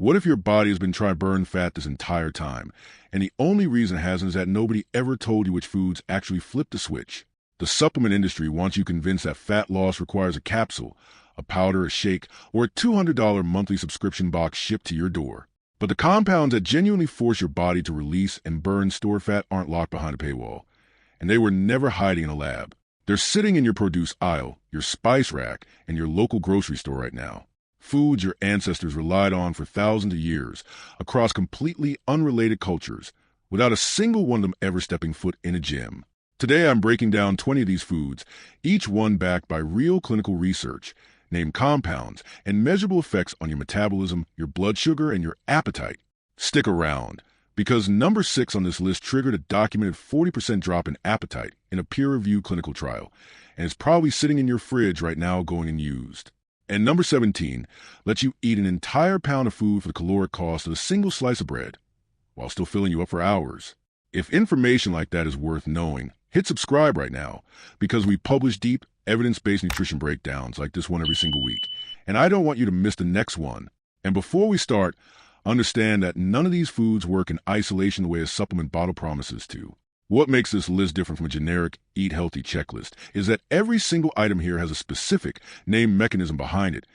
What if your body has been trying to burn fat this entire time, and the only reason it hasn't is that nobody ever told you which foods actually flip the switch? The supplement industry wants you convinced that fat loss requires a capsule, a powder, a shake, or a $200 monthly subscription box shipped to your door. But the compounds that genuinely force your body to release and burn stored fat aren't locked behind a paywall, and they were never hiding in a lab. They're sitting in your produce aisle, your spice rack, and your local grocery store right now. Foods your ancestors relied on for thousands of years, across completely unrelated cultures, without a single one of them ever stepping foot in a gym. Today I'm breaking down 20 of these foods, each one backed by real clinical research, named compounds, and measurable effects on your metabolism, your blood sugar, and your appetite. Stick around, because number 6 on this list triggered a documented 40% drop in appetite in a peer-reviewed clinical trial, and is probably sitting in your fridge right now going unused. And number 17 lets you eat an entire pound of food for the caloric cost of a single slice of bread, while still filling you up for hours. If information like that is worth knowing, hit subscribe right now, because we publish deep, evidence-based nutrition breakdowns like this one every single week, and I don't want you to miss the next one. And before we start, understand that none of these foods work in isolation the way a supplement bottle promises to. What makes this list different from a generic eat healthy checklist is that every single item here has a specific named mechanism behind it,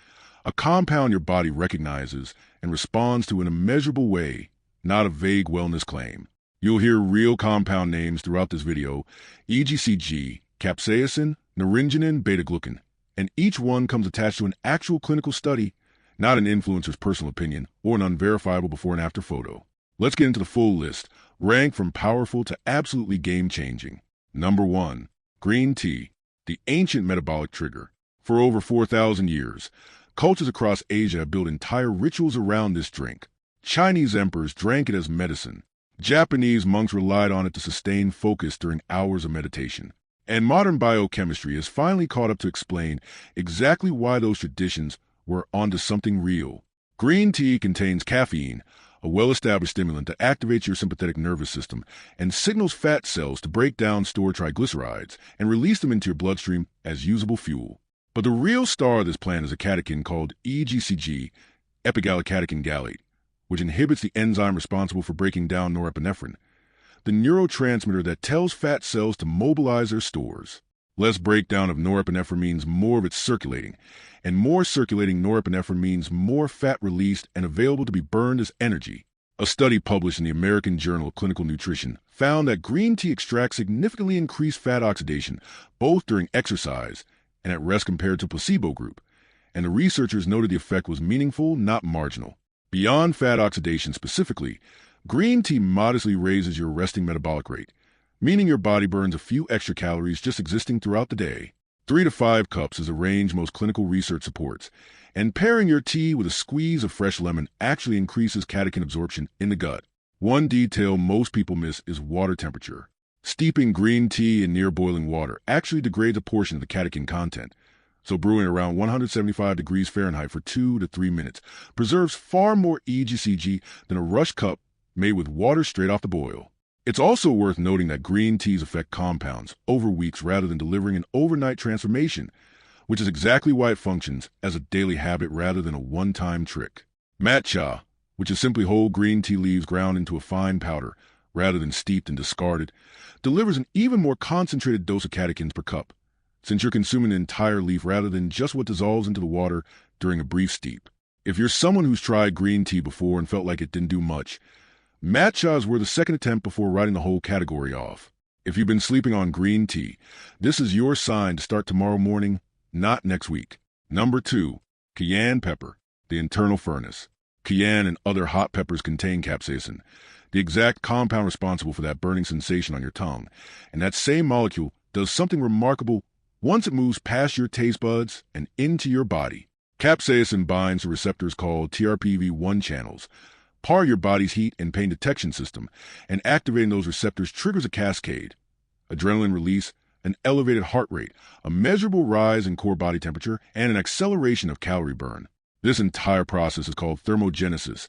a compound your body recognizes and responds to in a measurable way, not a vague wellness claim. You'll hear real compound names throughout this video: EGCG, capsaicin, naringenin, beta-glucan, and each one comes attached to an actual clinical study, not an influencer's personal opinion or an unverifiable before and after photo. Let's get into the full list, ranked from powerful to absolutely game-changing. Number 1, green tea, the ancient metabolic trigger. For over 4,000 years, cultures across Asia have built entire rituals around this drink. Chinese emperors drank it as medicine. Japanese monks relied on it to sustain focus during hours of meditation. And modern biochemistry has finally caught up to explain exactly why those traditions were onto something real. Green tea contains caffeine, a well-established stimulant that activates your sympathetic nervous system and signals fat cells to break down stored triglycerides and release them into your bloodstream as usable fuel. But the real star of this plant is a catechin called EGCG, epigallocatechin gallate, which inhibits the enzyme responsible for breaking down norepinephrine, the neurotransmitter that tells fat cells to mobilize their stores. Less breakdown of norepinephrine means more of it circulating, and more circulating norepinephrine means more fat released and available to be burned as energy. A study published in the American Journal of Clinical Nutrition found that green tea extracts significantly increased fat oxidation, both during exercise and at rest compared to placebo group, and the researchers noted the effect was meaningful, not marginal. Beyond fat oxidation specifically, green tea modestly raises your resting metabolic rate, meaning your body burns a few extra calories just existing throughout the day. 3 to 5 cups is a range most clinical research supports, and pairing your tea with a squeeze of fresh lemon actually increases catechin absorption in the gut. One detail most people miss is water temperature. Steeping green tea in near boiling water actually degrades a portion of the catechin content, so brewing around 175 degrees Fahrenheit for 2 to 3 minutes preserves far more EGCG than a rush cup made with water straight off the boil. It's also worth noting that green teas affect compounds over weeks rather than delivering an overnight transformation, which is exactly why it functions as a daily habit rather than a one-time trick. Matcha, which is simply whole green tea leaves ground into a fine powder rather than steeped and discarded, delivers an even more concentrated dose of catechins per cup, since you're consuming the entire leaf rather than just what dissolves into the water during a brief steep. If you're someone who's tried green tea before and felt like it didn't do much, matchas were the second attempt before writing the whole category off. If you've been sleeping on green tea, this is your sign to start tomorrow morning, not next week. Number 2, cayenne pepper, the internal furnace. Cayenne and other hot peppers contain capsaicin, the exact compound responsible for that burning sensation on your tongue, and that same molecule does something remarkable once it moves past your taste buds and into your body. Capsaicin binds to receptors called TRPV1 channels, part of your body's heat and pain detection system, and activating those receptors triggers a cascade: adrenaline release, an elevated heart rate, a measurable rise in core body temperature, and an acceleration of calorie burn. This entire process is called thermogenesis,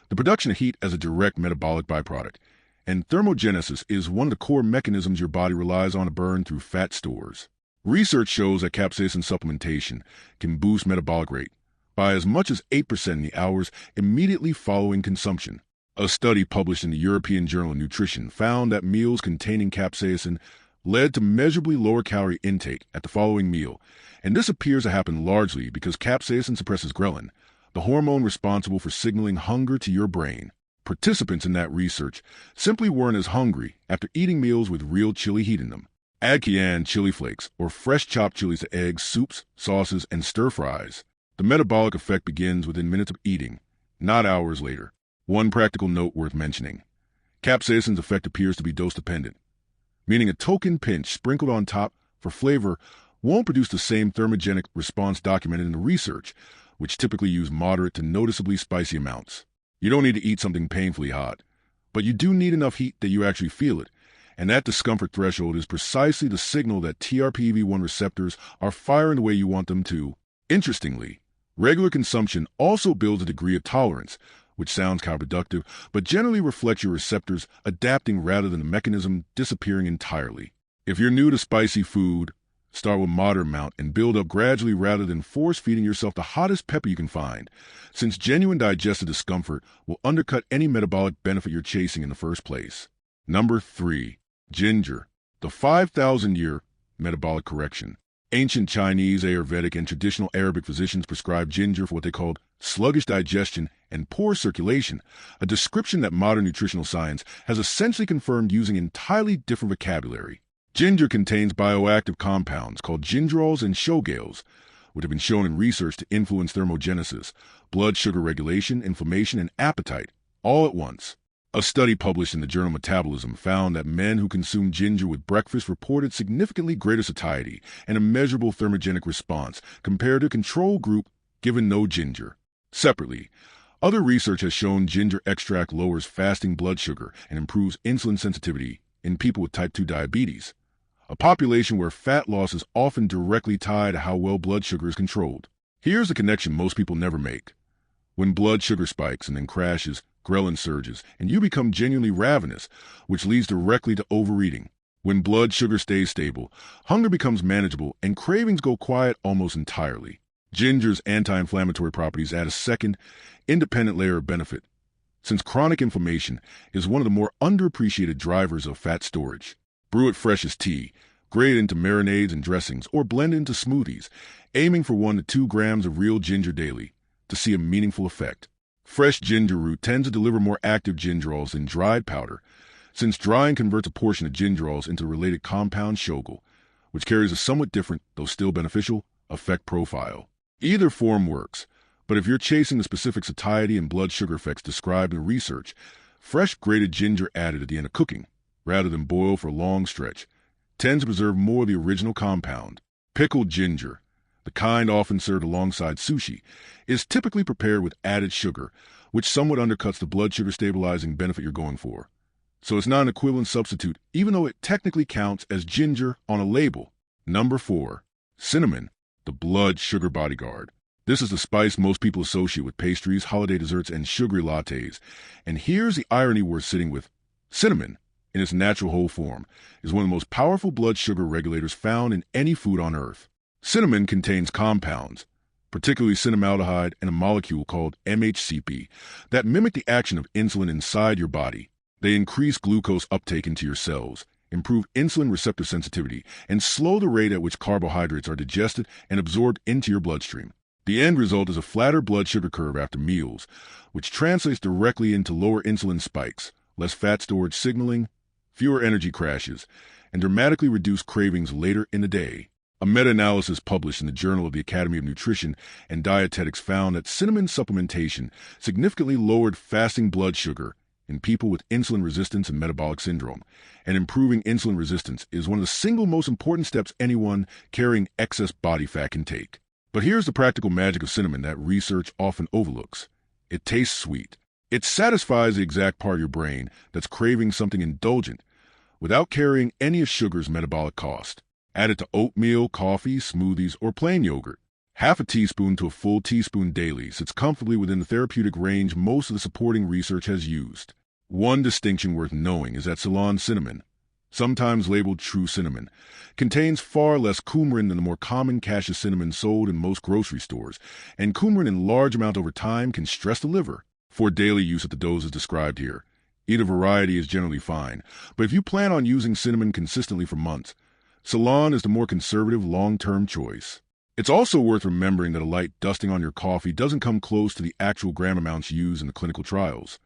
the production of heat as a direct metabolic byproduct, and thermogenesis is one of the core mechanisms your body relies on to burn through fat stores. Research shows that capsaicin supplementation can boost metabolic rate, by as much as 8% in the hours immediately following consumption. A study published in the European Journal of Nutrition found that meals containing capsaicin led to measurably lower calorie intake at the following meal, and this appears to happen largely because capsaicin suppresses ghrelin, the hormone responsible for signaling hunger to your brain. Participants in that research simply weren't as hungry after eating meals with real chili heat in them. Add Cayenne chili flakes or fresh chopped chilies to eggs, soups, sauces, and stir-fries. The metabolic effect begins within minutes of eating, not hours later. One practical note worth mentioning. Capsaicin's effect appears to be dose-dependent, meaning a token pinch sprinkled on top for flavor won't produce the same thermogenic response documented in the research, which typically use moderate to noticeably spicy amounts. You don't need to eat something painfully hot, but you do need enough heat that you actually feel it, and that discomfort threshold is precisely the signal that TRPV1 receptors are firing the way you want them to. Interestingly, regular consumption also builds a degree of tolerance, which sounds counterproductive, but generally reflects your receptors adapting rather than the mechanism disappearing entirely. If you're new to spicy food, start with moderate amount and build up gradually rather than force-feeding yourself the hottest pepper you can find, since genuine digestive discomfort will undercut any metabolic benefit you're chasing in the first place. Number 3. Ginger, the 5,000-year metabolic correction. Ancient Chinese, Ayurvedic, and traditional Arabic physicians prescribed ginger for what they called sluggish digestion and poor circulation, a description that modern nutritional science has essentially confirmed using entirely different vocabulary. Ginger contains bioactive compounds called gingerols and shogales, which have been shown in research to influence thermogenesis, blood sugar regulation, inflammation, and appetite, all at once. A study published in the journal Metabolism found that men who consumed ginger with breakfast reported significantly greater satiety and a measurable thermogenic response compared to a control group given no ginger. Separately, other research has shown ginger extract lowers fasting blood sugar and improves insulin sensitivity in people with type 2 diabetes, a population where fat loss is often directly tied to how well blood sugar is controlled. Here's the connection most people never make. When blood sugar spikes and then crashes, ghrelin surges, and you become genuinely ravenous, which leads directly to overeating. When blood sugar stays stable, hunger becomes manageable and cravings go quiet almost entirely. Ginger's anti-inflammatory properties add a second, independent layer of benefit, since chronic inflammation is one of the more underappreciated drivers of fat storage. Brew it fresh as tea, grate it into marinades and dressings, or blend it into smoothies, aiming for 1 to 2 grams of real ginger daily to see a meaningful effect. Fresh ginger root tends to deliver more active gingerols than dried powder, since drying converts a portion of gingerols into the related compound shogal, which carries a somewhat different, though still beneficial, effect profile. Either form works, but if you're chasing the specific satiety and blood sugar effects described in research, fresh grated ginger added at the end of cooking, rather than boiled for a long stretch, tends to preserve more of the original compound. Pickled ginger, the kind often served alongside sushi, is typically prepared with added sugar, which somewhat undercuts the blood sugar stabilizing benefit you're going for. So it's not an equivalent substitute, even though it technically counts as ginger on a label. Number 4. Cinnamon, the blood sugar bodyguard. This is the spice most people associate with pastries, holiday desserts, and sugary lattes. And here's the irony we're sitting with. Cinnamon, in its natural whole form, is one of the most powerful blood sugar regulators found in any food on Earth. Cinnamon contains compounds, particularly cinnamaldehyde and a molecule called MHCP, that mimic the action of insulin inside your body. They increase glucose uptake into your cells, improve insulin receptor sensitivity, and slow the rate at which carbohydrates are digested and absorbed into your bloodstream. The end result is a flatter blood sugar curve after meals, which translates directly into lower insulin spikes, less fat storage signaling, fewer energy crashes, and dramatically reduced cravings later in the day. A meta-analysis published in the Journal of the Academy of Nutrition and Dietetics found that cinnamon supplementation significantly lowered fasting blood sugar in people with insulin resistance and metabolic syndrome, and improving insulin resistance is one of the single most important steps anyone carrying excess body fat can take. But here's the practical magic of cinnamon that research often overlooks. It tastes sweet. It satisfies the exact part of your brain that's craving something indulgent without carrying any of sugar's metabolic cost. Add it to oatmeal, coffee, smoothies, or plain yogurt. Half a teaspoon to a full teaspoon daily sits comfortably within the therapeutic range most of the supporting research has used. One distinction worth knowing is that Ceylon cinnamon, sometimes labeled true cinnamon, contains far less coumarin than the more common cassia cinnamon sold in most grocery stores, and coumarin in large amounts over time can stress the liver. For daily use at the doses described here, either variety is generally fine, but if you plan on using cinnamon consistently for months, Ceylon is the more conservative long-term choice. It's also worth remembering that a light dusting on your coffee doesn't come close to the actual gram amounts used in the clinical trials.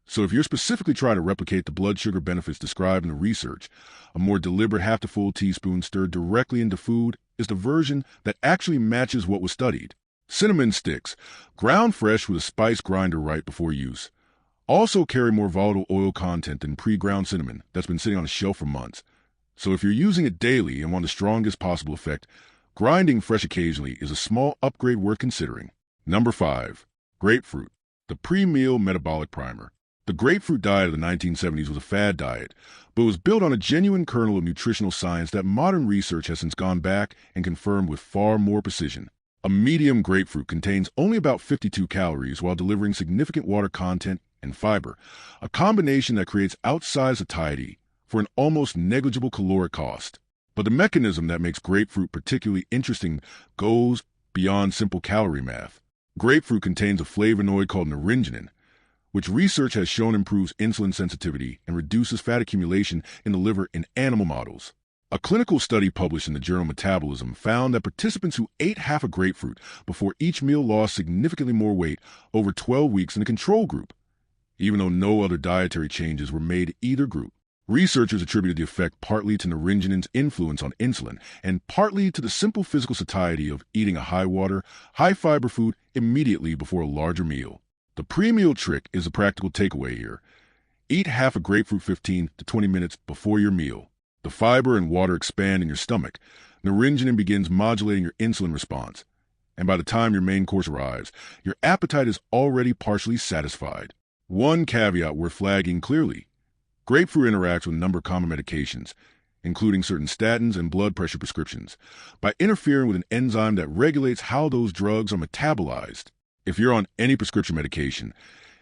So if you're specifically trying to replicate the blood sugar benefits described in the research, a more deliberate half to full teaspoon stirred directly into food is the version that actually matches what was studied. Cinnamon sticks, ground fresh with a spice grinder right before use, also carry more volatile oil content than pre-ground cinnamon that's been sitting on a shelf for months. So if you're using it daily and want the strongest possible effect, grinding fresh occasionally is a small upgrade worth considering. Number 5. Grapefruit, the pre-meal metabolic primer. The grapefruit diet of the 1970s was a fad diet, but was built on a genuine kernel of nutritional science that modern research has since gone back and confirmed with far more precision. A medium grapefruit contains only about 52 calories while delivering significant water content and fiber, a combination that creates outsized satiety for an almost negligible caloric cost. But the mechanism that makes grapefruit particularly interesting goes beyond simple calorie math. Grapefruit contains a flavonoid called naringenin, which research has shown improves insulin sensitivity and reduces fat accumulation in the liver in animal models. A clinical study published in the journal Metabolism found that participants who ate half a grapefruit before each meal lost significantly more weight over 12 weeks than the control group, even though no other dietary changes were made to either group. Researchers attributed the effect partly to naringenin's influence on insulin and partly to the simple physical satiety of eating a high-water, high-fiber food immediately before a larger meal. The pre-meal trick is a practical takeaway here. Eat half a grapefruit 15 to 20 minutes before your meal. The fiber and water expand in your stomach. Naringenin begins modulating your insulin response, and by the time your main course arrives, your appetite is already partially satisfied. One caveat worth flagging clearly. Grapefruit interacts with a number of common medications, including certain statins and blood pressure prescriptions, by interfering with an enzyme that regulates how those drugs are metabolized. If you're on any prescription medication,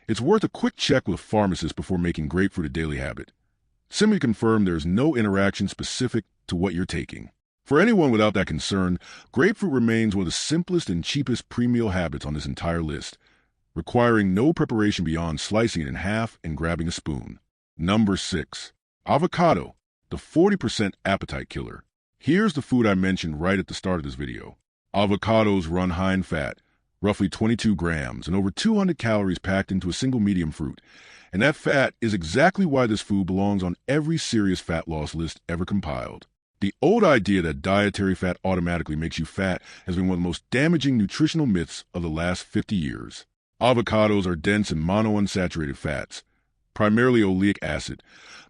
it's worth a quick check with a pharmacist before making grapefruit a daily habit. Simply confirm there is no interaction specific to what you're taking. For anyone without that concern, grapefruit remains one of the simplest and cheapest pre-meal habits on this entire list, requiring no preparation beyond slicing it in half and grabbing a spoon. Number 6. Avocado, the 40% appetite killer. Here's the food I mentioned right at the start of this video. Avocados run high in fat, roughly 22 grams, and over 200 calories packed into a single medium fruit. And that fat is exactly why this food belongs on every serious fat loss list ever compiled. The old idea that dietary fat automatically makes you fat has been one of the most damaging nutritional myths of the last 50 years. Avocados are dense in monounsaturated fats, primarily oleic acid,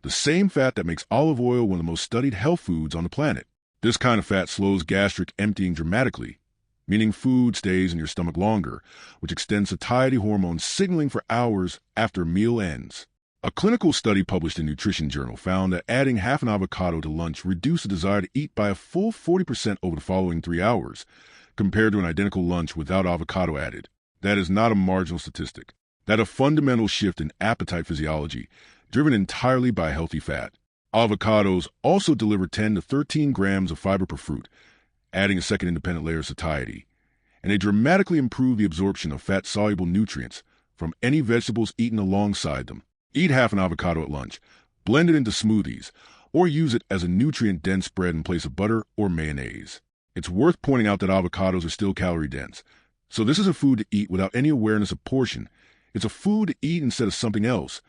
the same fat that makes olive oil one of the most studied health foods on the planet. This kind of fat slows gastric emptying dramatically, meaning food stays in your stomach longer, which extends satiety hormone signaling for hours after a meal ends. A clinical study published in Nutrition Journal found that adding half an avocado to lunch reduced the desire to eat by a full 40% over the following 3 hours, compared to an identical lunch without avocado added. That is not a marginal statistic. That's a fundamental shift in appetite physiology, driven entirely by healthy fat. Avocados also deliver 10 to 13 grams of fiber per fruit, adding a second independent layer of satiety, and they dramatically improve the absorption of fat-soluble nutrients from any vegetables eaten alongside them. Eat half an avocado at lunch, blend it into smoothies, or use it as a nutrient-dense spread in place of butter or mayonnaise. It's worth pointing out that avocados are still calorie-dense, so this is a food to eat without any awareness of portion. It's a food to eat instead of something else,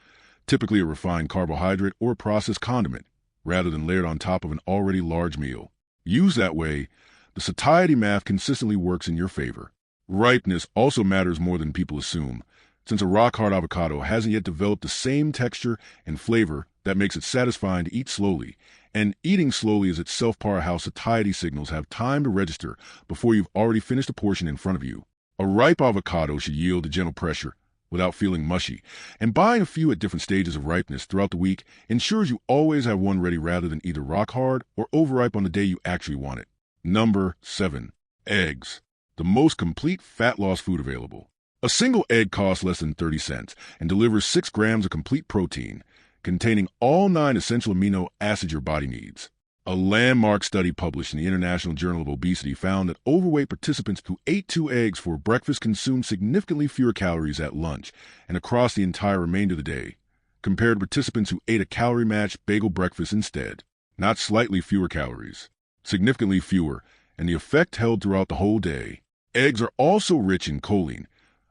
typically a refined carbohydrate or a processed condiment, rather than layered on top of an already large meal. Used that way, the satiety math consistently works in your favor. Ripeness also matters more than people assume, since a rock-hard avocado hasn't yet developed the same texture and flavor that makes it satisfying to eat slowly, and eating slowly is itself part of how satiety signals have time to register before you've already finished a portion in front of you. A ripe avocado should yield a gentle pressure without feeling mushy, and buying a few at different stages of ripeness throughout the week ensures you always have one ready rather than either rock-hard or overripe on the day you actually want it. Number 7. Eggs, the most complete fat loss food available. A single egg costs less than 30 cents and delivers 6 grams of complete protein, containing all 9 essential amino acids your body needs. A landmark study published in the International Journal of Obesity found that overweight participants who ate 2 eggs for breakfast consumed significantly fewer calories at lunch and across the entire remainder of the day, compared to participants who ate a calorie-matched bagel breakfast instead. Not slightly fewer calories, significantly fewer, and the effect held throughout the whole day. Eggs are also rich in choline,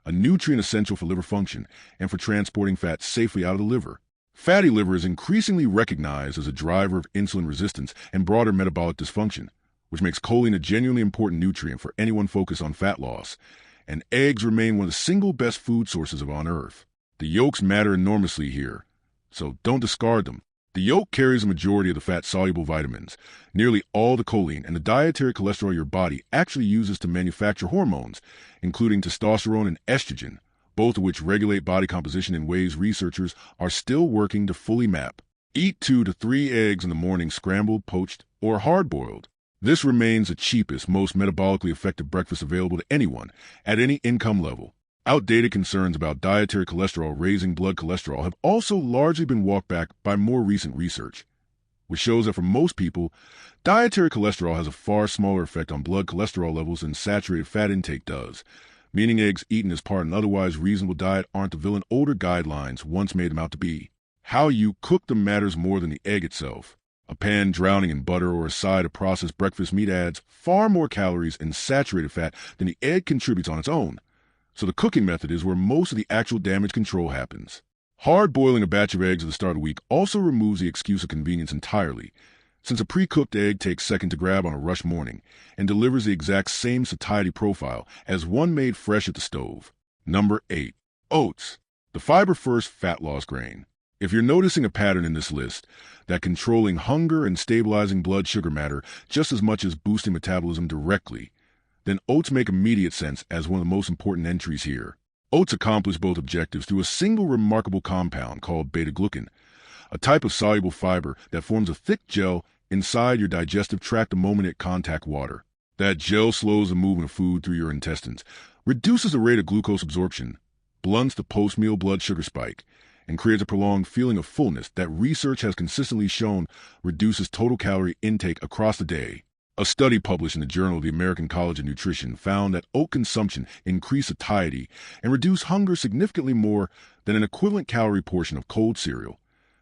a nutrient essential for liver function and for transporting fat safely out of the liver. Fatty liver is increasingly recognized as a driver of insulin resistance and broader metabolic dysfunction, which makes choline a genuinely important nutrient for anyone focused on fat loss, and eggs remain one of the single best food sources on Earth. The yolks matter enormously here, so don't discard them. The yolk carries a majority of the fat-soluble vitamins, nearly all the choline, and the dietary cholesterol your body actually uses to manufacture hormones, including testosterone and estrogen, both of which regulate body composition in ways researchers are still working to fully map. Eat 2 to 3 eggs in the morning, scrambled, poached, or hard-boiled. This remains the cheapest, most metabolically effective breakfast available to anyone at any income level. Outdated concerns about dietary cholesterol raising blood cholesterol have also largely been walked back by more recent research, which shows that for most people, dietary cholesterol has a far smaller effect on blood cholesterol levels than saturated fat intake does, meaning eggs eaten as part of an otherwise reasonable diet aren't the villain older guidelines once made them out to be. How you cook them matters more than the egg itself. A pan drowning in butter or a side of processed breakfast meat adds far more calories and saturated fat than the egg contributes on its own. So the cooking method is where most of the actual damage control happens. Hard boiling a batch of eggs at the start of the week also removes the excuse of convenience entirely, since a pre-cooked egg takes seconds to grab on a rush morning and delivers the exact same satiety profile as one made fresh at the stove. Number 8. Oats, the fiber-first fat loss grain. If you're noticing a pattern in this list, that controlling hunger and stabilizing blood sugar matter just as much as boosting metabolism directly, then oats make immediate sense as one of the most important entries here. Oats accomplish both objectives through a single remarkable compound called beta-glucan, a type of soluble fiber that forms a thick gel inside your digestive tract the moment it contacts water. That gel slows the movement of food through your intestines, reduces the rate of glucose absorption, blunts the post-meal blood sugar spike, and creates a prolonged feeling of fullness that research has consistently shown reduces total calorie intake across the day. A study published in the Journal of the American College of Nutrition found that oat consumption increased satiety and reduced hunger significantly more than an equivalent calorie portion of cold cereal,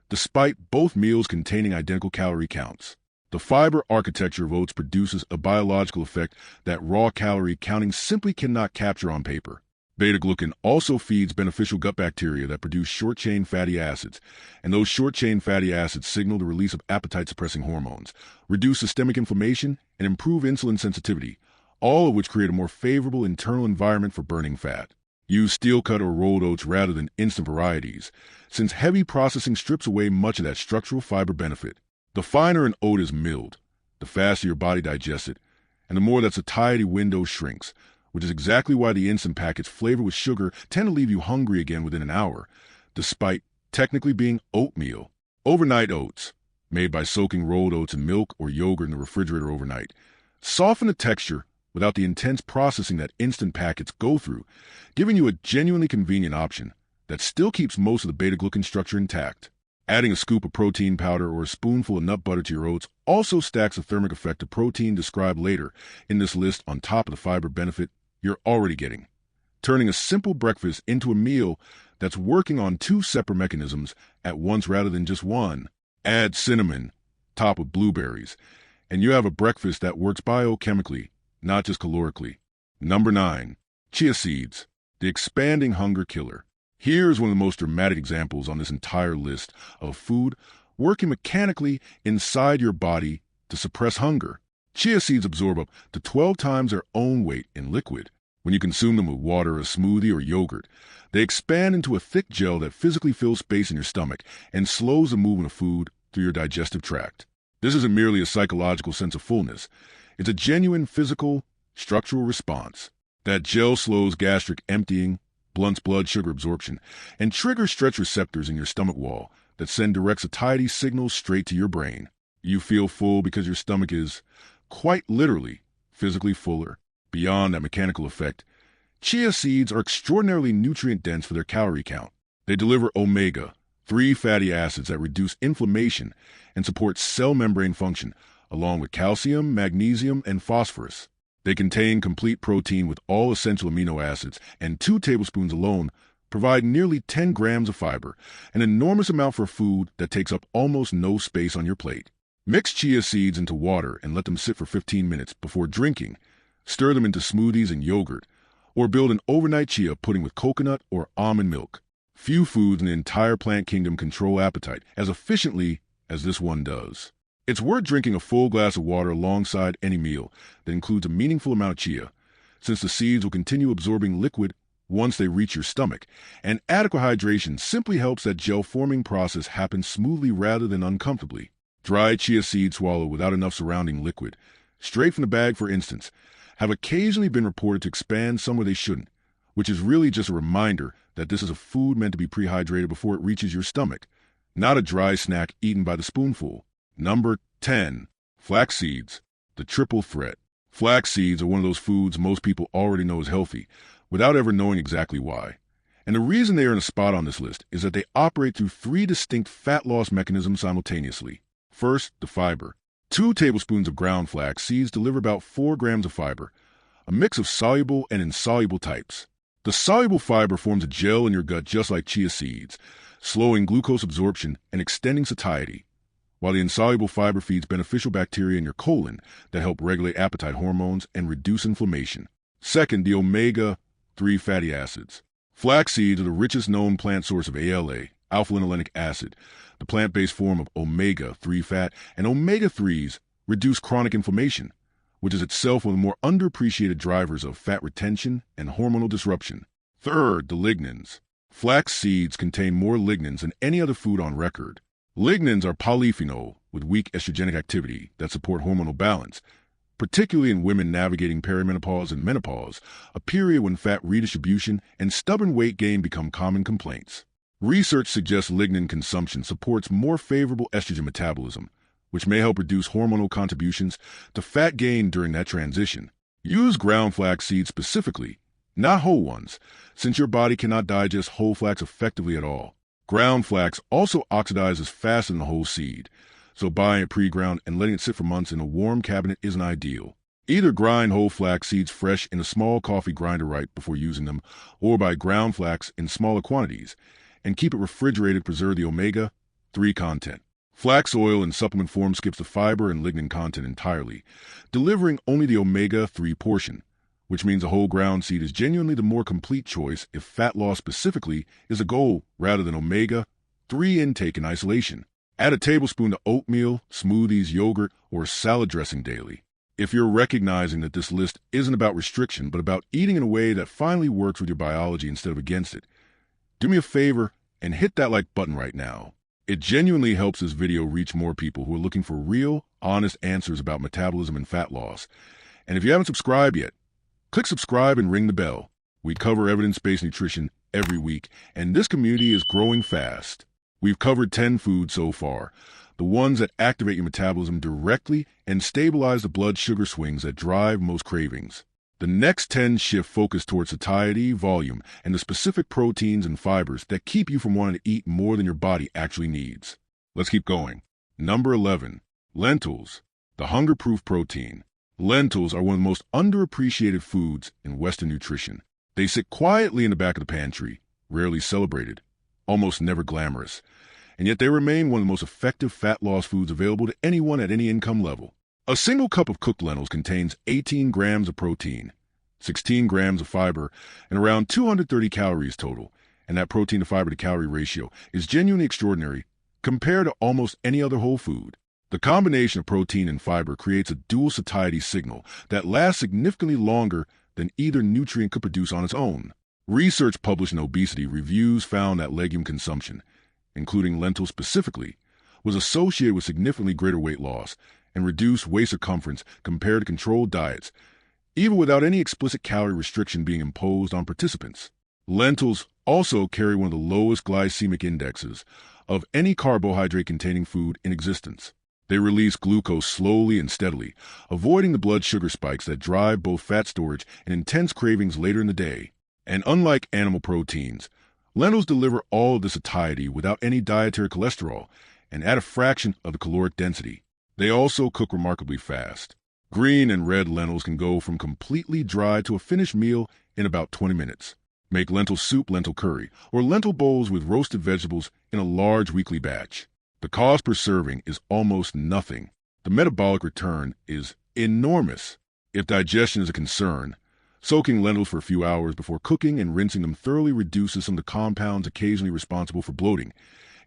despite both meals containing identical calorie counts. The fiber architecture of oats produces a biological effect that raw calorie counting simply cannot capture on paper. Beta-glucan also feeds beneficial gut bacteria that produce short-chain fatty acids, and those short-chain fatty acids signal the release of appetite-suppressing hormones, reduce systemic inflammation, and improve insulin sensitivity, all of which create a more favorable internal environment for burning fat. Use steel-cut or rolled oats rather than instant varieties, since heavy processing strips away much of that structural fiber benefit. The finer an oat is milled, the faster your body digests it, and the more that satiety window shrinks, which is exactly why the instant packets flavored with sugar tend to leave you hungry again within an hour, despite technically being oatmeal. Overnight oats, made by soaking rolled oats in milk or yogurt in the refrigerator overnight, soften the texture without the intense processing that instant packets go through, giving you a genuinely convenient option that still keeps most of the beta-glucan structure intact. Adding a scoop of protein powder or a spoonful of nut butter to your oats also stacks the thermic effect of protein described later in this list on top of the fiber benefit you're already getting, turning a simple breakfast into a meal that's working on 2 separate mechanisms at once rather than just one. Add cinnamon, top with blueberries, and you have a breakfast that works biochemically, not just calorically. Number 9. Chia seeds, the expanding hunger killer. Here's one of the most dramatic examples on this entire list of food working mechanically inside your body to suppress hunger. Chia seeds absorb up to 12 times their own weight in liquid. When you consume them with water, a smoothie, or yogurt, they expand into a thick gel that physically fills space in your stomach and slows the movement of food through your digestive tract. This isn't merely a psychological sense of fullness. It's a genuine physical, structural response. That gel slows gastric emptying, blunts blood sugar absorption, and triggers stretch receptors in your stomach wall that send direct satiety signals straight to your brain. You feel full because your stomach is, quite literally, physically fuller. Beyond that mechanical effect, chia seeds are extraordinarily nutrient-dense for their calorie count. They deliver omega, 3 fatty acids that reduce inflammation and support cell membrane function, along with calcium, magnesium, and phosphorus. They contain complete protein with all essential amino acids, and 2 tablespoons alone provide nearly 10 grams of fiber, an enormous amount for food that takes up almost no space on your plate. Mix chia seeds into water and let them sit for 15 minutes before drinking. Stir them into smoothies and yogurt, or build an overnight chia pudding with coconut or almond milk. Few foods in the entire plant kingdom control appetite as efficiently as this one does. It's worth drinking a full glass of water alongside any meal that includes a meaningful amount of chia, since the seeds will continue absorbing liquid once they reach your stomach, and adequate hydration simply helps that gel-forming process happen smoothly rather than uncomfortably. Dried chia seeds swallowed without enough surrounding liquid, straight from the bag for instance, have occasionally been reported to expand somewhere they shouldn't, which is really just a reminder that this is a food meant to be prehydrated before it reaches your stomach, not a dry snack eaten by the spoonful. Number 10. Flax seeds, the triple threat. Flax seeds are one of those foods most people already know is healthy, without ever knowing exactly why. And the reason they are in a spot on this list is that they operate through 3 distinct fat loss mechanisms simultaneously. First, the fiber. 2 tablespoons of ground flax seeds deliver about 4 grams of fiber, a mix of soluble and insoluble types. The soluble fiber forms a gel in your gut just like chia seeds, slowing glucose absorption and extending satiety, while the insoluble fiber feeds beneficial bacteria in your colon that help regulate appetite hormones and reduce inflammation. Second, the omega-3 fatty acids. Flax seeds are the richest known plant source of ALA, alpha-linolenic acid, the plant-based form of omega-3 fat, and omega-3s reduce chronic inflammation, which is itself one of the more underappreciated drivers of fat retention and hormonal disruption. Third, the lignans. Flax seeds contain more lignans than any other food on record. Lignans are polyphenol with weak estrogenic activity that support hormonal balance, particularly in women navigating perimenopause and menopause, a period when fat redistribution and stubborn weight gain become common complaints. Research suggests lignan consumption supports more favorable estrogen metabolism, which may help reduce hormonal contributions to fat gain during that transition. Use ground flax seeds specifically, not whole ones, since your body cannot digest whole flax effectively at all. Ground flax also oxidizes faster than the whole seed, so buying it pre-ground and letting it sit for months in a warm cabinet isn't ideal. Either grind whole flax seeds fresh in a small coffee grinder right before using them, or buy ground flax in smaller quantities, and keep it refrigerated to preserve the omega-3 content. Flax oil in supplement form skips the fiber and lignan content entirely, delivering only the omega-3 portion, which means a whole ground seed is genuinely the more complete choice if fat loss specifically is a goal rather than omega-3 intake in isolation. Add a tablespoon to oatmeal, smoothies, yogurt, or salad dressing daily. If you're recognizing that this list isn't about restriction but about eating in a way that finally works with your biology instead of against it, do me a favor and hit that like button right now. It genuinely helps this video reach more people who are looking for real, honest answers about metabolism and fat loss. And if you haven't subscribed yet, click subscribe and ring the bell. We cover evidence-based nutrition every week, and this community is growing fast. We've covered 10 foods so far, the ones that activate your metabolism directly and stabilize the blood sugar swings that drive most cravings. The next 10 shift focus towards satiety, volume, and the specific proteins and fibers that keep you from wanting to eat more than your body actually needs. Let's keep going. Number 11. Lentils, the hunger-proof protein. Lentils are one of the most underappreciated foods in Western nutrition. They sit quietly in the back of the pantry, rarely celebrated, almost never glamorous, and yet they remain one of the most effective fat loss foods available to anyone at any income level. A single cup of cooked lentils contains 18 grams of protein, 16 grams of fiber, and around 230 calories total, and that protein to fiber to calorie ratio is genuinely extraordinary compared to almost any other whole food. The combination of protein and fiber creates a dual satiety signal that lasts significantly longer than either nutrient could produce on its own. Research published in obesity reviews found that legume consumption, including lentils specifically, was associated with significantly greater weight loss and reduced waist circumference compared to controlled diets, even without any explicit calorie restriction being imposed on participants. Lentils also carry one of the lowest glycemic indexes of any carbohydrate-containing food in existence. They release glucose slowly and steadily, avoiding the blood sugar spikes that drive both fat storage and intense cravings later in the day. And unlike animal proteins, Lentils deliver all of the satiety without any dietary cholesterol and add a fraction of the caloric density. They also cook remarkably fast. Green and red lentils can go from completely dry to a finished meal in about 20 minutes. Make lentil soup, lentil curry, or lentil bowls with roasted vegetables in a large weekly batch. The cost per serving is almost nothing. The metabolic return is enormous. If digestion is a concern, soaking lentils for a few hours before cooking and rinsing them thoroughly reduces some of the compounds occasionally responsible for bloating.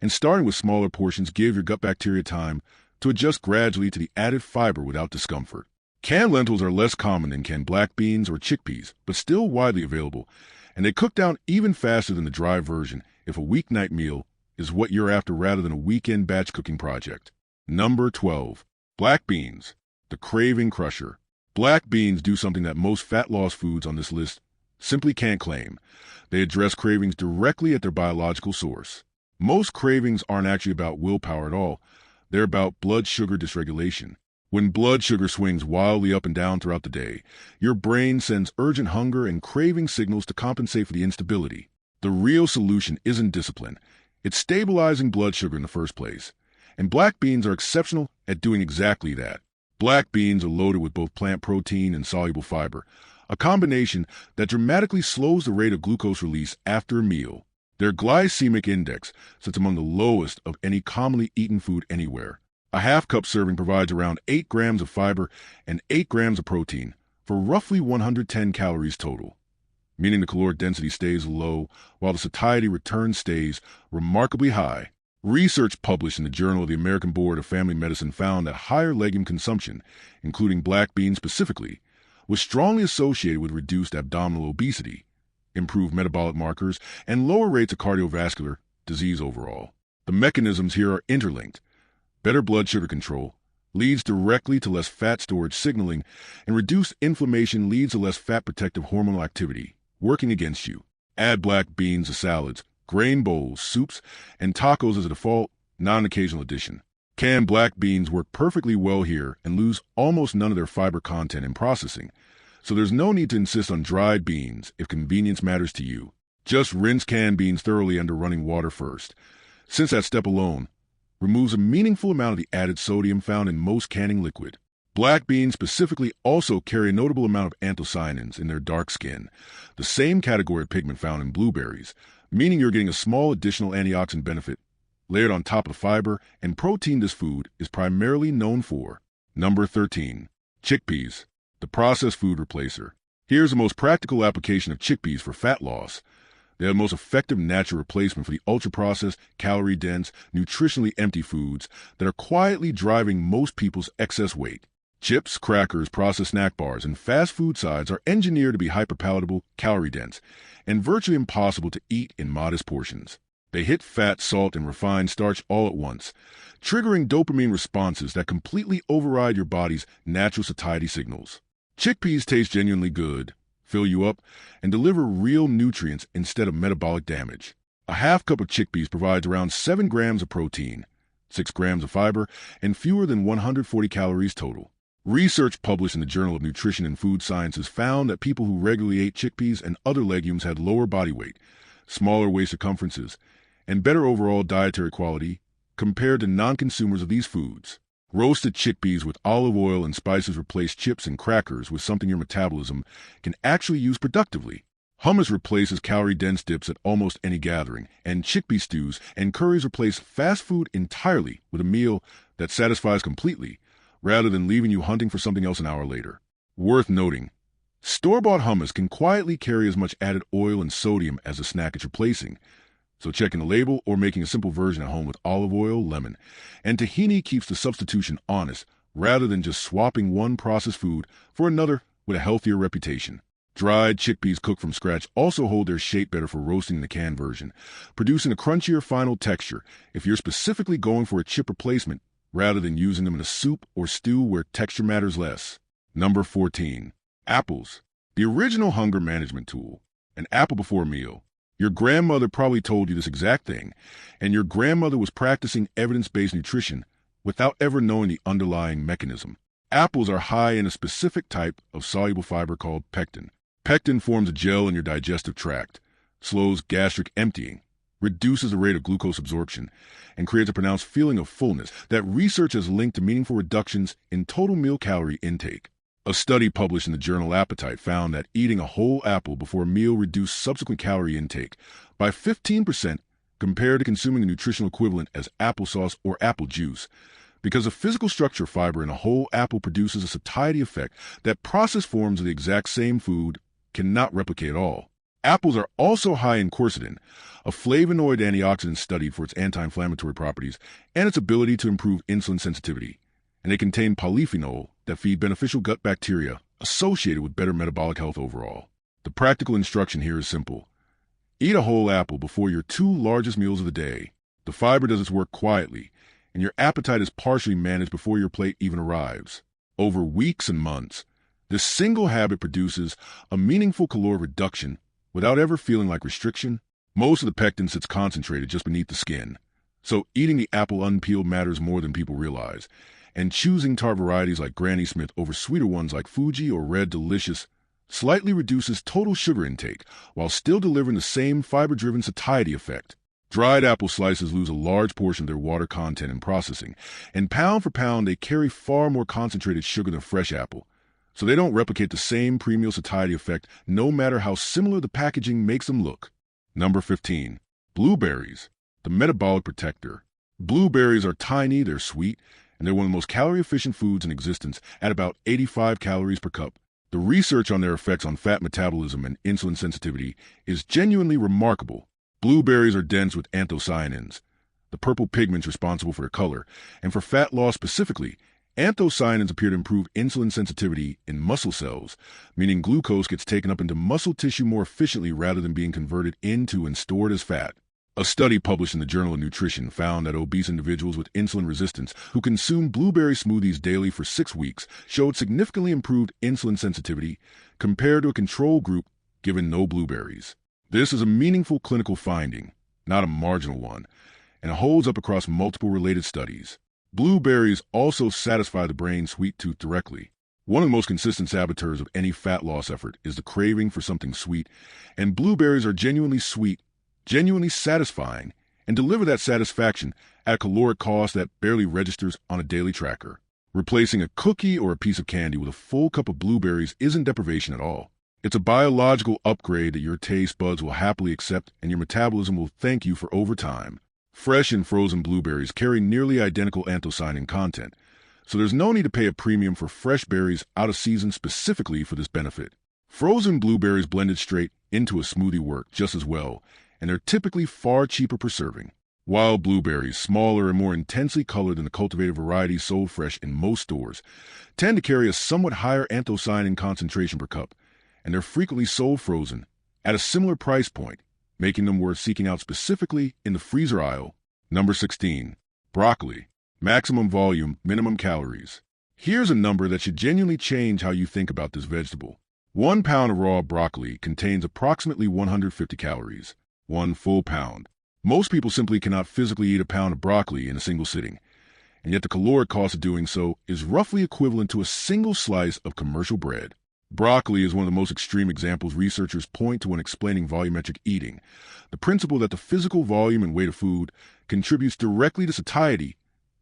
And starting with smaller portions give your gut bacteria time to adjust gradually to the added fiber without discomfort. Canned lentils are less common than canned black beans or chickpeas, but still widely available, and they cook down even faster than the dry version if a weeknight meal is what you're after rather than a weekend batch cooking project. Number 12. Black beans, the craving crusher. Black beans do something that most fat loss foods on this list simply can't claim. They address cravings directly at their biological source. Most cravings aren't actually about willpower at all. They're about blood sugar dysregulation. When blood sugar swings wildly up and down throughout the day, your brain sends urgent hunger and craving signals to compensate for the instability. The real solution isn't discipline. It's stabilizing blood sugar in the first place. And black beans are exceptional at doing exactly that. Black beans are loaded with both plant protein and soluble fiber, a combination that dramatically slows the rate of glucose release after a meal. Their glycemic index sits among the lowest of any commonly eaten food anywhere. A half-cup serving provides around 8 grams of fiber and 8 grams of protein for roughly 110 calories total, meaning the caloric density stays low while the satiety return stays remarkably high. Research published in the Journal of the American Board of Family Medicine found that higher legume consumption, including black beans specifically, was strongly associated with reduced abdominal obesity, improved metabolic markers, and lower rates of cardiovascular disease overall. The mechanisms here are interlinked. Better blood sugar control leads directly to less fat storage signaling, and reduced inflammation leads to less fat protective hormonal activity working against you. Add black beans to salads, grain bowls, soups, and tacos as a default, not an occasional addition. Canned black beans work perfectly well here and lose almost none of their fiber content in processing, so there's no need to insist on dried beans if convenience matters to you. Just rinse canned beans thoroughly under running water first, since that step alone removes a meaningful amount of the added sodium found in most canning liquid. Black beans specifically also carry a notable amount of anthocyanins in their dark skin, the same category of pigment found in blueberries, meaning you're getting a small additional antioxidant benefit layered on top of the fiber and protein this food is primarily known for. Number 13. Chickpeas, the processed food replacer. Here's the most practical application of chickpeas for fat loss. They are the most effective natural replacement for the ultra-processed, calorie-dense, nutritionally empty foods that are quietly driving most people's excess weight. Chips, crackers, processed snack bars, and fast food sides are engineered to be hyperpalatable, calorie-dense, and virtually impossible to eat in modest portions. They hit fat, salt, and refined starch all at once, triggering dopamine responses that completely override your body's natural satiety signals. Chickpeas taste genuinely good, fill you up, and deliver real nutrients instead of metabolic damage. A half cup of chickpeas provides around 7 grams of protein, 6 grams of fiber, and fewer than 140 calories total. Research published in the Journal of Nutrition and Food Sciences found that people who regularly ate chickpeas and other legumes had lower body weight, smaller waist circumferences, and better overall dietary quality compared to non-consumers of these foods. Roasted chickpeas with olive oil and spices replace chips and crackers with something your metabolism can actually use productively. Hummus replaces calorie-dense dips at almost any gathering, and chickpea stews and curries replace fast food entirely with a meal that satisfies completely, rather than leaving you hunting for something else an hour later. Worth noting, store-bought hummus can quietly carry as much added oil and sodium as the snack it's replacing, so checking the label or making a simple version at home with olive oil, lemon, and tahini keeps the substitution honest, rather than just swapping one processed food for another with a healthier reputation. Dried chickpeas cooked from scratch also hold their shape better for roasting in the canned version, producing a crunchier final texture if you're specifically going for a chip replacement rather than using them in a soup or stew where texture matters less. Number 14. Apples, the original hunger management tool. An apple before a meal. Your grandmother probably told you this exact thing, and your grandmother was practicing evidence-based nutrition without ever knowing the underlying mechanism. Apples are high in a specific type of soluble fiber called pectin. Pectin forms a gel in your digestive tract, slows gastric emptying, reduces the rate of glucose absorption, and creates a pronounced feeling of fullness that research has linked to meaningful reductions in total meal calorie intake. A study published in the journal Appetite found that eating a whole apple before a meal reduced subsequent calorie intake by 15% compared to consuming a nutritional equivalent as applesauce or apple juice, because the physical structure of fiber in a whole apple produces a satiety effect that processed forms of the exact same food cannot replicate at all. Apples are also high in quercetin, a flavonoid antioxidant studied for its anti-inflammatory properties and its ability to improve insulin sensitivity, and they contain polyphenol that feed beneficial gut bacteria associated with better metabolic health overall. The practical instruction here is simple. Eat a whole apple before your 2 largest meals of the day. The fiber does its work quietly, and your appetite is partially managed before your plate even arrives. Over weeks and months, this single habit produces a meaningful caloric reduction without ever feeling like restriction. Most of the pectin sits concentrated just beneath the skin, so eating the apple unpeeled matters more than people realize, and choosing tart varieties like Granny Smith over sweeter ones like Fuji or Red Delicious slightly reduces total sugar intake while still delivering the same fiber-driven satiety effect. Dried apple slices lose a large portion of their water content in processing, and pound for pound they carry far more concentrated sugar than fresh apple, so they don't replicate the same pre-meal satiety effect no matter how similar the packaging makes them look. Number 15. Blueberries, the metabolic protector. Blueberries are tiny, they're sweet, and they're one of the most calorie-efficient foods in existence at about 85 calories per cup. The research on their effects on fat metabolism and insulin sensitivity is genuinely remarkable. Blueberries are dense with anthocyanins, the purple pigments responsible for their color, and for fat loss specifically, anthocyanins appear to improve insulin sensitivity in muscle cells, meaning glucose gets taken up into muscle tissue more efficiently rather than being converted into and stored as fat. A study published in the Journal of Nutrition found that obese individuals with insulin resistance who consumed blueberry smoothies daily for 6 weeks showed significantly improved insulin sensitivity compared to a control group given no blueberries. This is a meaningful clinical finding, not a marginal one, and it holds up across multiple related studies. Blueberries also satisfy the brain's sweet tooth directly. One of the most consistent saboteurs of any fat loss effort is the craving for something sweet, and blueberries are genuinely sweet, genuinely satisfying, and deliver that satisfaction at a caloric cost that barely registers on a daily tracker. Replacing a cookie or a piece of candy with a full cup of blueberries isn't deprivation at all. It's a biological upgrade that your taste buds will happily accept and your metabolism will thank you for over time. Fresh and frozen blueberries carry nearly identical anthocyanin content, so there's no need to pay a premium for fresh berries out of season specifically for this benefit. Frozen blueberries blended straight into a smoothie work just as well, and they're typically far cheaper per serving. Wild blueberries, smaller and more intensely colored than the cultivated varieties sold fresh in most stores, tend to carry a somewhat higher anthocyanin concentration per cup, and they're frequently sold frozen at a similar price point, making them worth seeking out specifically in the freezer aisle. Number 16. Broccoli. Maximum volume, minimum calories. Here's a number that should genuinely change how you think about this vegetable. 1 pound of raw broccoli contains approximately 150 calories. 1 full pound. Most people simply cannot physically eat a pound of broccoli in a single sitting, and yet the caloric cost of doing so is roughly equivalent to a single slice of commercial bread. Broccoli is one of the most extreme examples researchers point to when explaining volumetric eating, the principle that the physical volume and weight of food contributes directly to satiety,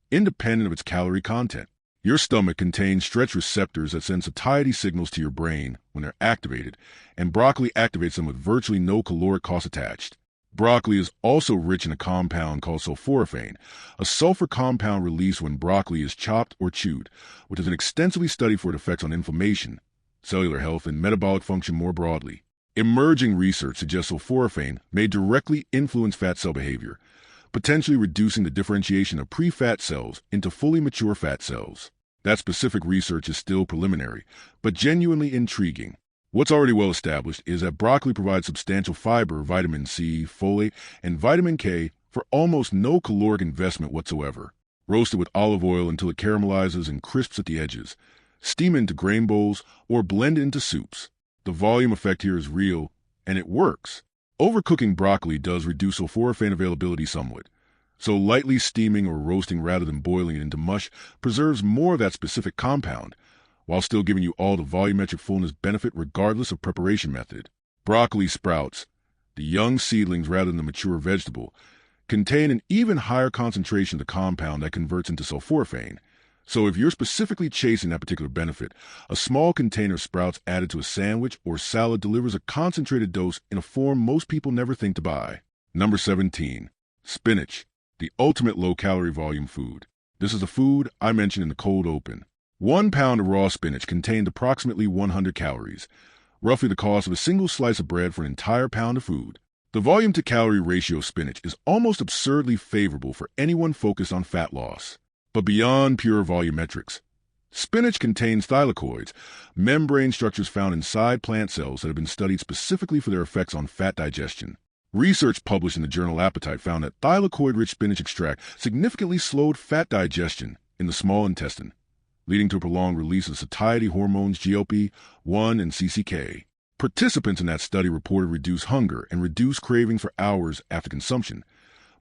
independent of its calorie content. Your stomach contains stretch receptors that send satiety signals to your brain when they're activated, and broccoli activates them with virtually no caloric cost attached. Broccoli is also rich in a compound called sulforaphane, a sulfur compound released when broccoli is chopped or chewed, which has been extensively studied for its effects on inflammation, cellular health, and metabolic function more broadly. Emerging research suggests sulforaphane may directly influence fat cell behavior, potentially reducing the differentiation of pre-fat cells into fully mature fat cells. That specific research is still preliminary, but genuinely intriguing. What's already well established is that broccoli provides substantial fiber, vitamin C, folate, and vitamin K for almost no caloric investment whatsoever. Roast it with olive oil until it caramelizes and crisps at the edges. Steam it into grain bowls or blend it into soups. The volume effect here is real, and it works. Overcooking broccoli does reduce sulforaphane availability somewhat, so lightly steaming or roasting rather than boiling it into mush preserves more of that specific compound, while still giving you all the volumetric fullness benefit regardless of preparation method. Broccoli sprouts, the young seedlings rather than the mature vegetable, contain an even higher concentration of the compound that converts into sulforaphane. So if you're specifically chasing that particular benefit, a small container of sprouts added to a sandwich or salad delivers a concentrated dose in a form most people never think to buy. Number 17. Spinach, the ultimate low-calorie volume food. This is a food I mentioned in the cold open. 1 pound of raw spinach contained approximately 100 calories, roughly the cost of a single slice of bread for an entire pound of food. The volume-to-calorie ratio of spinach is almost absurdly favorable for anyone focused on fat loss. But beyond pure volumetrics, spinach contains thylakoids, membrane structures found inside plant cells that have been studied specifically for their effects on fat digestion. Research published in the journal Appetite found that thylakoid-rich spinach extract significantly slowed fat digestion in the small intestine, leading to a prolonged release of satiety hormones GLP-1 and CCK. Participants in that study reported reduced hunger and reduced cravings for hours after consumption,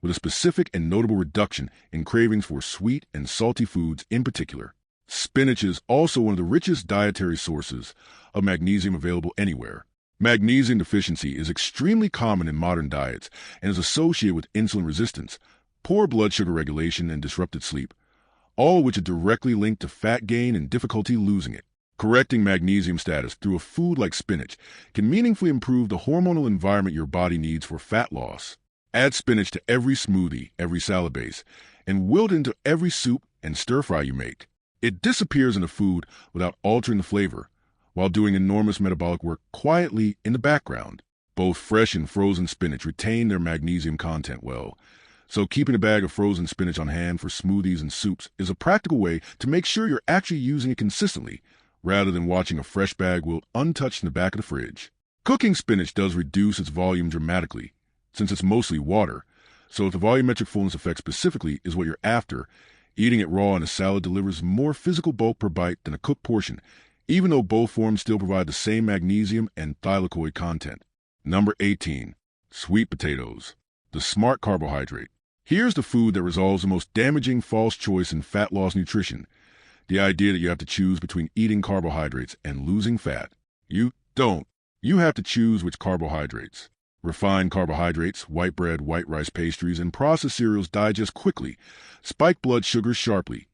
with a specific and notable reduction in cravings for sweet and salty foods in particular. Spinach is also one of the richest dietary sources of magnesium available anywhere. Magnesium deficiency is extremely common in modern diets and is associated with insulin resistance, poor blood sugar regulation, and disrupted sleep, all of which are directly linked to fat gain and difficulty losing it. Correcting magnesium status through a food like spinach can meaningfully improve the hormonal environment your body needs for fat loss. Add spinach to every smoothie, every salad base, and wilt it into every soup and stir-fry you make. It disappears in the food without altering the flavor, while doing enormous metabolic work quietly in the background. Both fresh and frozen spinach retain their magnesium content well, so keeping a bag of frozen spinach on hand for smoothies and soups is a practical way to make sure you're actually using it consistently, rather than watching a fresh bag wilt untouched in the back of the fridge. Cooking spinach does reduce its volume dramatically, since it's mostly water, so if the volumetric fullness effect specifically is what you're after, eating it raw in a salad delivers more physical bulk per bite than a cooked portion, even though both forms still provide the same magnesium and thylakoid content. Number 18. Sweet potatoes, the smart carbohydrate. Here's the food that resolves the most damaging false choice in fat loss nutrition, the idea that you have to choose between eating carbohydrates and losing fat. You don't. You have to choose which carbohydrates. Refined carbohydrates, white bread, white rice pastries, and processed cereals digest quickly, spike blood sugars sharply,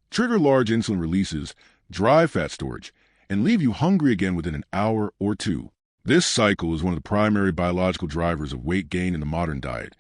trigger large insulin releases, drive fat storage, and leave you hungry again within an hour or two. This cycle is one of the primary biological drivers of weight gain in the modern diet,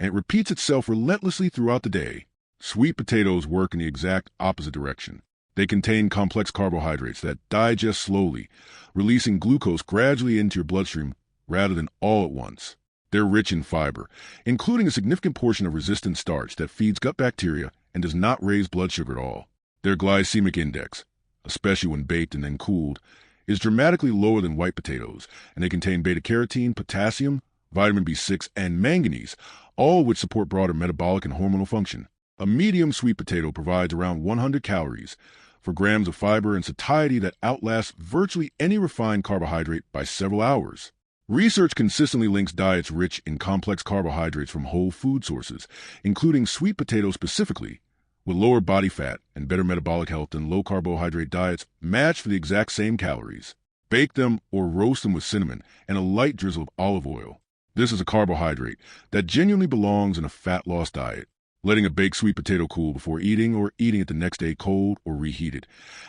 and it repeats itself relentlessly throughout the day. Sweet potatoes work in the exact opposite direction. They contain complex carbohydrates that digest slowly, releasing glucose gradually into your bloodstream rather than all at once. They're rich in fiber, including a significant portion of resistant starch that feeds gut bacteria and does not raise blood sugar at all. Their glycemic index, especially when baked and then cooled, is dramatically lower than white potatoes, and they contain beta-carotene, potassium, vitamin B6, and manganese, all of which support broader metabolic and hormonal function. A medium sweet potato provides around 100 calories for grams of fiber and satiety that outlasts virtually any refined carbohydrate by several hours. Research consistently links diets rich in complex carbohydrates from whole food sources, including sweet potatoes specifically, with lower body fat and better metabolic health than low-carbohydrate diets matched for the exact same calories. Bake them or roast them with cinnamon and a light drizzle of olive oil. This is a carbohydrate that genuinely belongs in a fat loss diet. Letting a baked sweet potato cool before eating or eating it the next day cold or reheated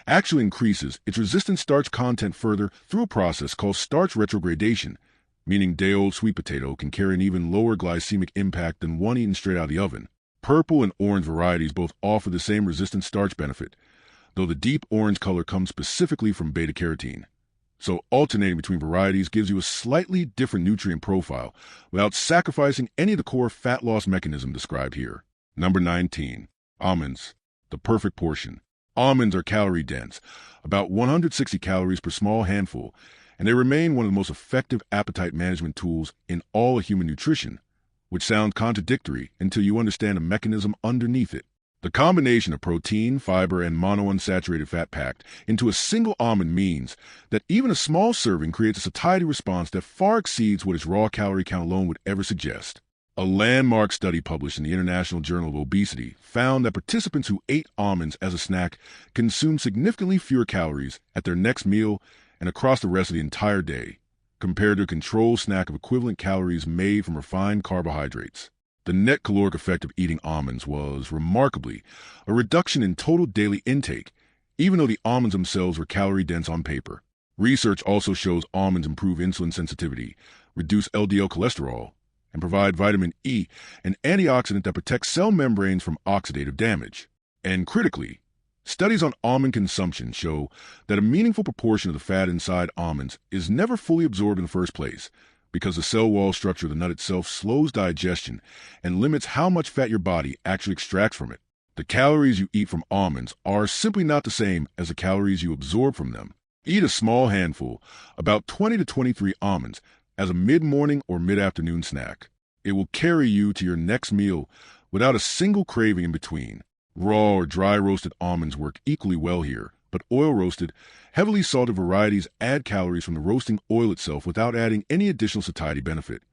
actually increases its resistant starch content further through a process called starch retrogradation, meaning day-old sweet potato can carry an even lower glycemic impact than one eaten straight out of the oven. Purple and orange varieties both offer the same resistant starch benefit, though the deep orange color comes specifically from beta-carotene. So alternating between varieties gives you a slightly different nutrient profile without sacrificing any of the core fat loss mechanism described here. Number 19. Almonds, the perfect portion. Almonds are calorie-dense, about 160 calories per small handful, and they remain one of the most effective appetite management tools in all of human nutrition, which sounds contradictory until you understand the mechanism underneath it. The combination of protein, fiber, and monounsaturated fat packed into a single almond means that even a small serving creates a satiety response that far exceeds what its raw calorie count alone would ever suggest. A landmark study published in the International Journal of Obesity found that participants who ate almonds as a snack consumed significantly fewer calories at their next meal and across the rest of the entire day. compared to a controlled snack of equivalent calories made from refined carbohydrates. The net caloric effect of eating almonds was, remarkably, a reduction in total daily intake, even though the almonds themselves were calorie-dense on paper. Research also shows almonds improve insulin sensitivity, reduce LDL cholesterol, and provide vitamin E, an antioxidant that protects cell membranes from oxidative damage. And critically, studies on almond consumption show that a meaningful proportion of the fat inside almonds is never fully absorbed in the first place, because the cell wall structure of the nut itself slows digestion and limits how much fat your body actually extracts from it. The calories you eat from almonds are simply not the same as the calories you absorb from them. Eat a small handful, about 20 to 23 almonds, as a mid-morning or mid-afternoon snack. It will carry you to your next meal without a single craving in between. Raw or dry roasted almonds work equally well here, but oil-roasted, heavily salted varieties add calories from the roasting oil itself without adding any additional satiety benefit.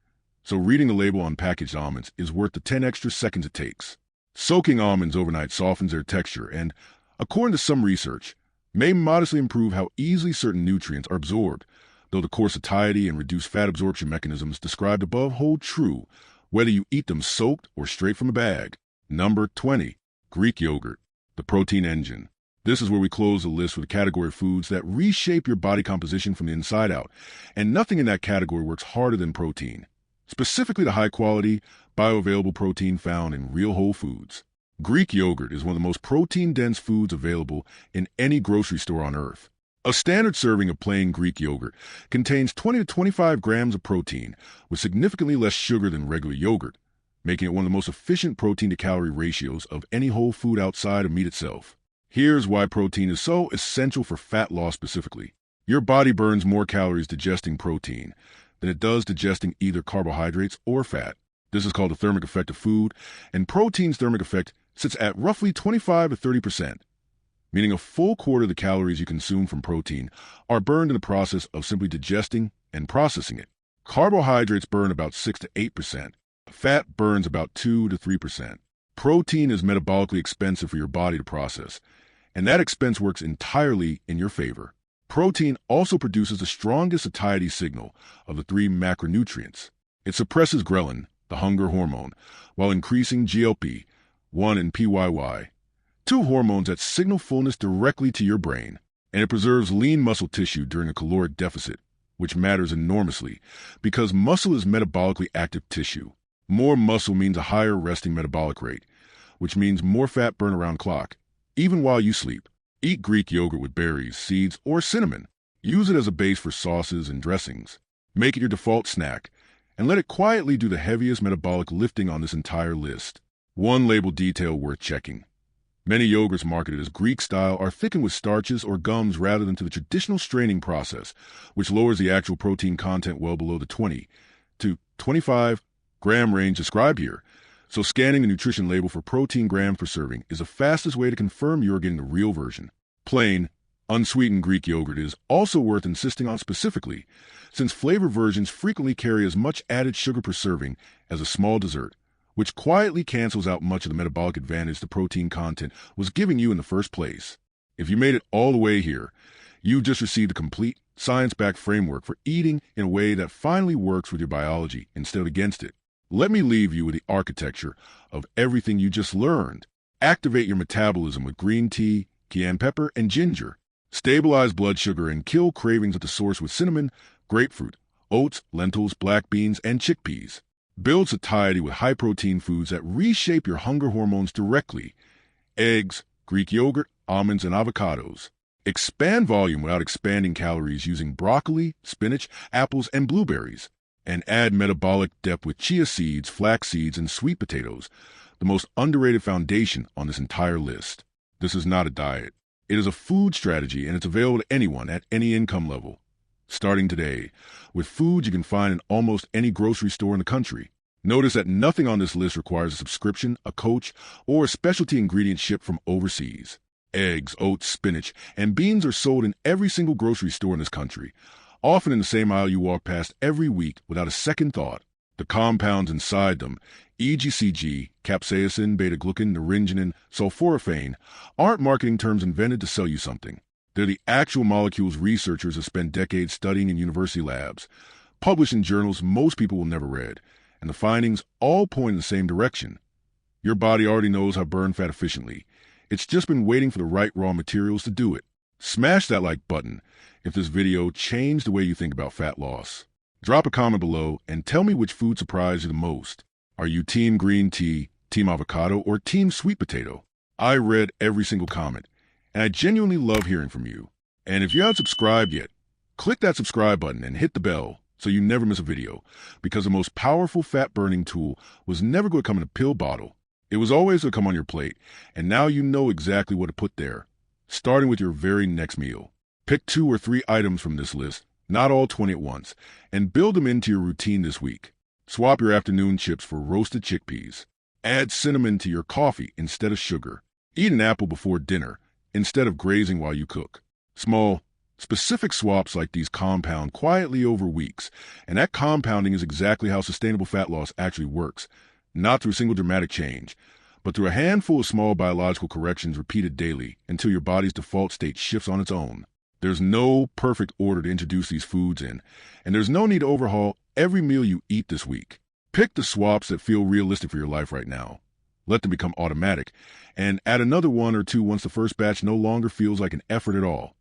So reading the label on packaged almonds is worth the 10 extra seconds it takes. Soaking almonds overnight softens their texture and, according to some research, may modestly improve how easily certain nutrients are absorbed, though the core satiety and reduced fat absorption mechanisms described above hold true, whether you eat them soaked or straight from a bag. Number 20. Greek yogurt, the protein engine. This is where we close the list with a category of foods that reshape your body composition from the inside out, and nothing in that category works harder than protein, specifically the high-quality, bioavailable protein found in real whole foods. Greek yogurt is one of the most protein-dense foods available in any grocery store on Earth. A standard serving of plain Greek yogurt contains 20 to 25 grams of protein, with significantly less sugar than regular yogurt, making it one of the most efficient protein-to-calorie ratios of any whole food outside of meat itself. Here's why protein is so essential for fat loss specifically. Your body burns more calories digesting protein than it does digesting either carbohydrates or fat. This is called the thermic effect of food, and protein's thermic effect sits at roughly 25 to 30%, meaning a full quarter of the calories you consume from protein are burned in the process of simply digesting and processing it. Carbohydrates burn about 6 to 8%. Fat burns about 2 to 3%. Protein is metabolically expensive for your body to process, and that expense works entirely in your favor. Protein also produces the strongest satiety signal of the three macronutrients. It suppresses ghrelin, the hunger hormone, while increasing GLP-1 and PYY, two hormones that signal fullness directly to your brain. And it preserves lean muscle tissue during a caloric deficit, which matters enormously because muscle is metabolically active tissue. More muscle means a higher resting metabolic rate, which means more fat burn around clock, even while you sleep. Eat Greek yogurt with berries, seeds, or cinnamon. Use it as a base for sauces and dressings. Make it your default snack, and let it quietly do the heaviest metabolic lifting on this entire list. One label detail worth checking. Many yogurts marketed as Greek style are thickened with starches or gums rather than to the traditional straining process, which lowers the actual protein content well below the 20 to 25 gram range described here. So scanning the nutrition label for protein grams per serving is the fastest way to confirm you're getting the real version. Plain, unsweetened Greek yogurt is also worth insisting on specifically, since flavor versions frequently carry as much added sugar per serving as a small dessert, which quietly cancels out much of the metabolic advantage the protein content was giving you in the first place. If you made it all the way here, you just received a complete, science-backed framework for eating in a way that finally works with your biology instead of against it. Let me leave you with the architecture of everything you just learned. Activate your metabolism with green tea, cayenne pepper, and ginger. Stabilize blood sugar and kill cravings at the source with cinnamon, grapefruit, oats, lentils, black beans, and chickpeas. Build satiety with high-protein foods that reshape your hunger hormones directly. Eggs, Greek yogurt, almonds, and avocados. Expand volume without expanding calories using broccoli, spinach, apples, and blueberries. And add metabolic depth with chia seeds, flax seeds, and sweet potatoes, the most underrated foundation on this entire list. This is not a diet. It is a food strategy, and it's available to anyone at any income level. Starting today, with foods you can find in almost any grocery store in the country. Notice that nothing on this list requires a subscription, a coach, or a specialty ingredient shipped from overseas. Eggs, oats, spinach, and beans are sold in every single grocery store in this country, often in the same aisle you walk past every week without a second thought. The compounds inside them, EGCG, capsaicin, beta-glucan, naringenin, sulforaphane, aren't marketing terms invented to sell you something. They're the actual molecules researchers have spent decades studying in university labs, published in journals most people will never read, and the findings all point in the same direction. Your body already knows how to burn fat efficiently. It's just been waiting for the right raw materials to do it. Smash that like button if this video changed the way you think about fat loss. Drop a comment below and tell me which food surprised you the most. Are you team green tea, team avocado, or team sweet potato? I read every single comment, and I genuinely love hearing from you. And if you haven't subscribed yet, click that subscribe button and hit the bell so you never miss a video, because the most powerful fat-burning tool was never going to come in a pill bottle. It was always going to come on your plate, and now you know exactly what to put there, starting with your very next meal. Pick 2 or 3 items from this list, not all 20 at once, and build them into your routine this week. Swap your afternoon chips for roasted chickpeas. Add cinnamon to your coffee instead of sugar. Eat an apple before dinner instead of grazing while you cook. Small, specific swaps like these compound quietly over weeks, and that compounding is exactly how sustainable fat loss actually works, not through a single dramatic change, but through a handful of small biological corrections repeated daily until your body's default state shifts on its own. There's no perfect order to introduce these foods in, and there's no need to overhaul every meal you eat this week. Pick the swaps that feel realistic for your life right now. Let them become automatic, and add another 1 or 2 once the first batch no longer feels like an effort at all.